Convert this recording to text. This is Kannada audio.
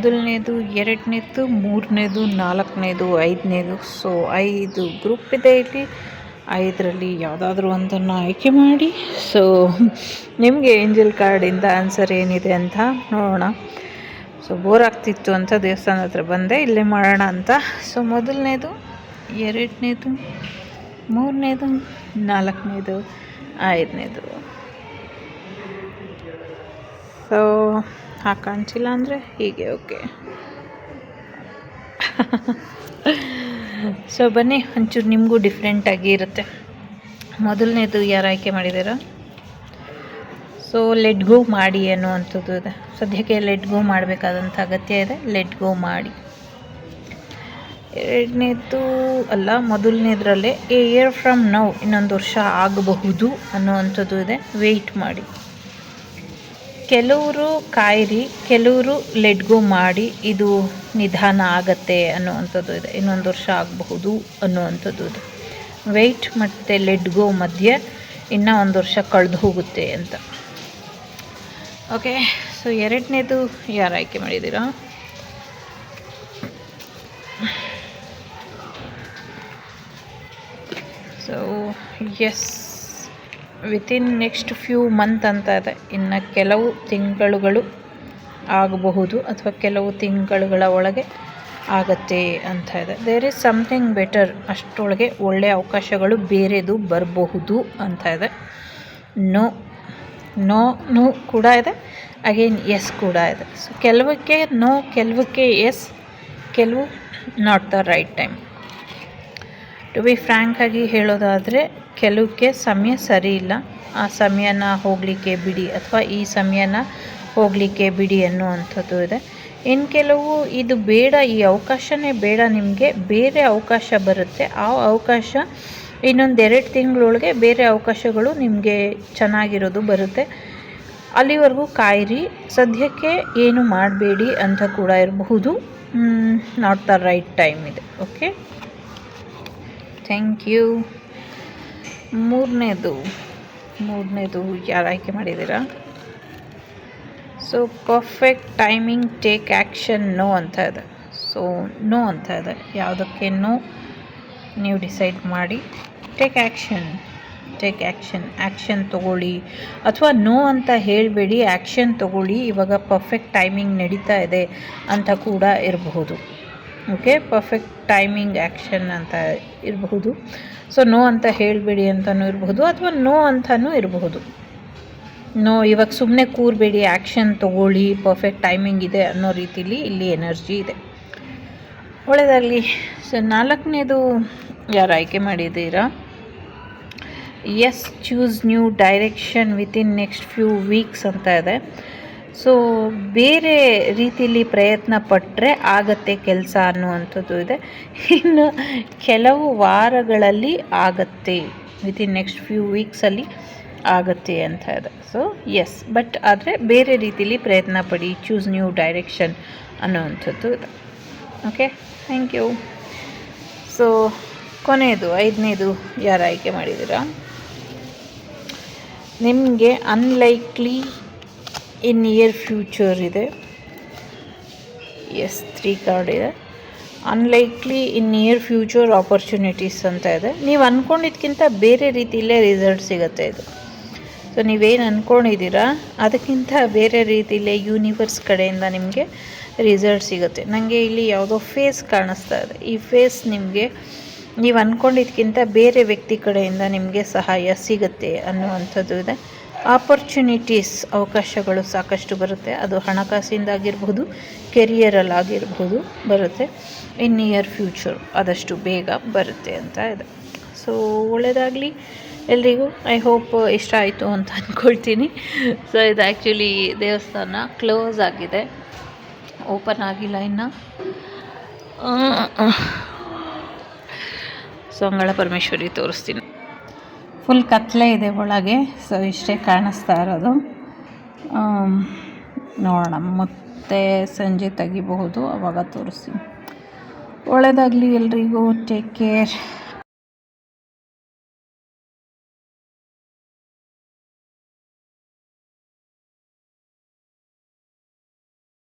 ಮೊದಲನೇದು, ಎರಡನೇದು, ಮೂರನೇದು, ನಾಲ್ಕನೇದು, ಐದನೇದು. ಸೊ 5 ಗ್ರೂಪ್ ಇದೆ ಇಲ್ಲಿ. 5ರಲ್ಲಿ ಯಾವುದಾದ್ರೂ ಒಂದನ್ನು ಆಯ್ಕೆ ಮಾಡಿ. ಸೊ ನಿಮಗೆ ಏಂಜಲ್ ಕಾರ್ಡಿಂದ ಆನ್ಸರ್ ಏನಿದೆ ಅಂತ ನೋಡೋಣ. ಸೊ ಬೋರ್ ಆಗ್ತಿತ್ತು ಅಂತ ದೇವಸ್ಥಾನದ ಹತ್ರ ಬಂದೆ, ಇಲ್ಲೇ ಮಾಡೋಣ ಅಂತ. ಸೊ ಮೊದಲನೇದು, ಎರಡನೇದು, ಮೂರನೇದು, ನಾಲ್ಕನೇದು, ಐದನೇದು. ಸೊ ಕಾಣಿಸಿಲ್ಲ ಅಂದರೆ ಹೀಗೆ. ಓಕೆ. ಸೊ ಬನ್ನಿ, ಒಂಚೂರು ನಿಮಗೂ ಡಿಫ್ರೆಂಟಾಗಿ ಇರುತ್ತೆ. ಮೊದಲನೇದು ಯಾರು ಆಯ್ಕೆ ಮಾಡಿದ್ದೀರಾ? ಸೊ ಲೆಟ್ ಗೋ ಮಾಡಿ ಅನ್ನುವಂಥದ್ದು ಇದೆ. ಸದ್ಯಕ್ಕೆ ಲೆಟ್ ಗೋ ಮಾಡಬೇಕಾದಂಥ ಅಗತ್ಯ ಇದೆ, ಲೆಟ್ ಗೋ ಮಾಡಿ. ಎರಡನೇದು ಅಲ್ಲ, ಮೊದಲನೇದ್ರಲ್ಲೇ ಎ ಇಯರ್ ಫ್ರಮ್ ನೌ, ಇನ್ನೊಂದು ವರ್ಷ ಆಗಬಹುದು ಅನ್ನುವಂಥದ್ದು ಇದೆ, ವೆಯ್ಟ್ ಮಾಡಿ. ಕೆಲವರು ಕಾಯಿರಿ, ಕೆಲವರು ಲೆಟ್ ಗೋ ಮಾಡಿ, ಇದು ನಿಧಾನ ಆಗತ್ತೆ ಅನ್ನುವಂಥದ್ದು ಇದೆ. ಇನ್ನೊಂದು ವರ್ಷ ಆಗಬಹುದು ಅನ್ನುವಂಥದ್ದು ಇದೆ. ವೆಯ್ಟ್ ಮತ್ತು ಲೆಟ್ ಗೋ ಮಧ್ಯೆ ಇನ್ನೂ ಒಂದು ವರ್ಷ ಕಳೆದು ಹೋಗುತ್ತೆ ಅಂತ. ಓಕೆ. ಸೊ ಎರಡನೇದು ಯಾರು ಆಯ್ಕೆ ಮಾಡಿದ್ದೀರಾ? So yes, within next few month ಅಂತ ಇದೆ. ಇನ್ನು ಕೆಲವು ತಿಂಗಳುಗಳು ಆಗಬಹುದು ಅಥವಾ ಕೆಲವು ತಿಂಗಳುಗಳ ಒಳಗೆ ಆಗತ್ತೆ ಅಂತ ಇದೆ. ದೇರ್ ಈಸ್ ಸಮಥಿಂಗ್ ಬೆಟರ್, ಅಷ್ಟರೊಳಗೆ ಒಳ್ಳೆಯ ಅವಕಾಶಗಳು ಬೇರೆದು ಬರಬಹುದು ಅಂತ ಇದೆ. ನೋ ನೋ ನೋ ಕೂಡ ಇದೆ, ಅಗೇನ್ ಎಸ್ ಕೂಡ ಇದೆ. ಸೊ ಕೆಲವಕ್ಕೆ ನೋ, ಕೆಲವಕ್ಕೆ ಎಸ್, ಕೆಲವು not the right time. To be frank ಆಗಿ ಹೇಳೋದಾದರೆ, ಕೆಲವಕ್ಕೆ ಸಮಯ ಸರಿ ಇಲ್ಲ, ಆ ಸಮಯನ ಹೋಗಲಿಕ್ಕೆ ಬಿಡಿ, ಅಥವಾ ಈ ಸಮಯನ ಹೋಗಲಿಕ್ಕೆ ಬಿಡಿ ಅನ್ನುವಂಥದ್ದು ಇದೆ. ಇನ್ನು ಕೆಲವು ಇದು ಬೇಡ, ಈ ಅವಕಾಶನೇ ಬೇಡ, ನಿಮಗೆ ಬೇರೆ ಅವಕಾಶ ಬರುತ್ತೆ. ಆ ಅವಕಾಶ ಇನ್ನೊಂದು 2 ತಿಂಗಳೊಳಗೆ ಬೇರೆ ಅವಕಾಶಗಳು ನಿಮಗೆ ಚೆನ್ನಾಗಿರೋದು ಬರುತ್ತೆ. ಅಲ್ಲಿವರೆಗೂ ಕಾಯಿರಿ, ಸದ್ಯಕ್ಕೆ ಏನು ಮಾಡಬೇಡಿ ಅಂತ ಕೂಡ ಇರಬಹುದು. ನಾಟ್ ದ ರೈಟ್ ಟೈಮ್ ಇದೆ. Okay, thank you. ಮೂರನೇದು ಯಾರು ಆಯ್ಕೆ ಮಾಡಿದ್ದೀರಾ? So perfect timing, take action, no ಅಂತ ಇದೆ. ಸೊ ನೋ ಅಂತ ಇದೆ. ಯಾವುದಕ್ಕೆ ನೋ ನೀವು ಡಿಸೈಡ್ ಮಾಡಿ. ಟೇಕ್ ಆ್ಯಕ್ಷನ್, ಆ್ಯಕ್ಷನ್ ತೊಗೊಳ್ಳಿ, ಅಥವಾ ನೋ ಅಂತ ಹೇಳಬೇಡಿ, ಆ್ಯಕ್ಷನ್ ತೊಗೊಳ್ಳಿ. ಇವಾಗ ಪರ್ಫೆಕ್ಟ್ ಟೈಮಿಂಗ್ ನಡೀತಾ ಇದೆ ಅಂತ ಕೂಡ ಇರಬಹುದು. ಓಕೆ, ಪರ್ಫೆಕ್ಟ್ ಟೈಮಿಂಗ್ ಆ್ಯಕ್ಷನ್ ಅಂತ ಇರಬಹುದು. ಸೊ ನೋ ಅಂತ ಹೇಳಬೇಡಿ ಅಂತಲೂ ಇರಬಹುದು, ಅಥವಾ ನೋ ಅಂತಲೂ ಇರಬಹುದು. ನೋ, ಇವಾಗ ಸುಮ್ಮನೆ ಕೂರಬೇಡಿ, ಆ್ಯಕ್ಷನ್ ತೊಗೊಳ್ಳಿ, ಪರ್ಫೆಕ್ಟ್ ಟೈಮಿಂಗ್ ಇದೆ ಅನ್ನೋ ರೀತಿಲಿ ಇಲ್ಲಿ ಎನರ್ಜಿ ಇದೆ. ಒಳ್ಳೆಯದಾಗಲಿ. ಸೊ ನಾಲ್ಕನೇದು ಯಾರು ಆಯ್ಕೆ ಮಾಡಿದ್ದೀರಾ? Yes, choose new direction within next few weeks ಅಂತ ಇದೆ. ಸೊ ಬೇರೆ ರೀತಿಯಲ್ಲಿ ಪ್ರಯತ್ನ ಪಟ್ಟರೆ ಆಗತ್ತೆ ಕೆಲಸ ಅನ್ನುವಂಥದ್ದು ಇದೆ. ಇನ್ನು ಕೆಲವು ವಾರಗಳಲ್ಲಿ ಆಗತ್ತೆ, ವಿತಿನ್ ನೆಕ್ಸ್ಟ್ ಫ್ಯೂ ವೀಕ್ಸಲ್ಲಿ ಆಗತ್ತೆ ಅಂತ ಇದೆ. ಸೊ ಎಸ್, ಬಟ್ ಆದರೆ ಬೇರೆ ರೀತಿಯಲ್ಲಿ ಪ್ರಯತ್ನ ಪಡಿ, ಚೂಸ್ ನ್ಯೂ ಡೈರೆಕ್ಷನ್ ಅನ್ನುವಂಥದ್ದು ಇದೆ. Okay, thank you. ಸೊ ಕೊನೆಯದು, ಐದನೇದು ಯಾರು ಆಯ್ಕೆ ಮಾಡಿದ್ದೀರಾ? ನಿಮಗೆ ಅನ್ಲೈಕ್ಲಿ ಇನ್ ನಿಯರ್ ಫ್ಯೂಚರ್ ಇದೆ. ಎಸ್, 3 ಕಾರ್ಡ್ ಇದೆ. ಅನ್ಲೈಕ್ಲಿ ಇನ್ ನಿಯರ್ ಫ್ಯೂಚರ್ ಆಪರ್ಚುನಿಟೀಸ್ ಅಂತ ಇದೆ. ನೀವು ಅಂದ್ಕೊಂಡಿದ್ದಕ್ಕಿಂತ ಬೇರೆ ರೀತಿಯಲ್ಲೇ ರಿಸಲ್ಟ್ ಸಿಗುತ್ತೆ ಇದು. ಸೊ ನೀವೇನು ಅಂದ್ಕೊಂಡಿದ್ದೀರಾ ಅದಕ್ಕಿಂತ ಬೇರೆ ರೀತಿಯಲ್ಲೇ ಯೂನಿವರ್ಸ್ ಕಡೆಯಿಂದ ನಿಮಗೆ ರಿಸಲ್ಟ್ ಸಿಗುತ್ತೆ. ನನಗೆ ಇಲ್ಲಿ ಯಾವುದೋ ಫೇಸ್ ಕಾಣಿಸ್ತಾ ಇದೆ. ಈ ಫೇಸ್ ನಿಮಗೆ ನೀವು ಅಂದ್ಕೊಂಡಿದ್ದಕ್ಕಿಂತ ಬೇರೆ ವ್ಯಕ್ತಿ ಕಡೆಯಿಂದ ನಿಮಗೆ ಸಹಾಯ ಸಿಗುತ್ತೆ ಅನ್ನುವಂಥದ್ದು ಇದೆ. ಆಪರ್ಚುನಿಟೀಸ್, ಅವಕಾಶಗಳು ಸಾಕಷ್ಟು ಬರುತ್ತೆ. ಅದು ಹಣಕಾಸಿಂದಾಗಿರ್ಬೋದು, ಕೆರಿಯರಲ್ಲಾಗಿರ್ಬೋದು ಬರುತ್ತೆ. ಇನ್ ನಿಯರ್ ಫ್ಯೂಚರ್ ಆದಷ್ಟು ಬೇಗ ಬರುತ್ತೆ ಅಂತ ಇದೆ. ಸೊ ಒಳ್ಳೆಯದಾಗಲಿ ಎಲ್ರಿಗೂ. ಐ ಹೋಪ್ ಇಷ್ಟ ಆಯಿತು ಅಂತ ಅಂದ್ಕೊಳ್ತೀನಿ. ಸೊ ಇದು ಆ್ಯಕ್ಚುಲಿ ದೇವಸ್ಥಾನ ಕ್ಲೋಸ್ ಆಗಿದೆ, ಓಪನ್ ಆಗಿಲ್ಲ ಇನ್ನು. ಸೊ ಅಂಗಳ ಪರಮೇಶ್ವರಿ ತೋರಿಸ್ತೀನಿ. ಫುಲ್ ಕತ್ತಲೆ ಇದೆ ಒಳಗೆ. ಸೊ ಇಷ್ಟೇ ಕಾಣಿಸ್ತಾ ಇರೋದು. ನೋಡೋಣ, ಮತ್ತೆ ಸಂಜೆ ತೆಗಿಬಹುದು, ಆವಾಗ ತೋರಿಸ್ತೀನಿ. ಒಳ್ಳೆಯದಾಗಲಿ ಎಲ್ರಿಗೂ. Take care.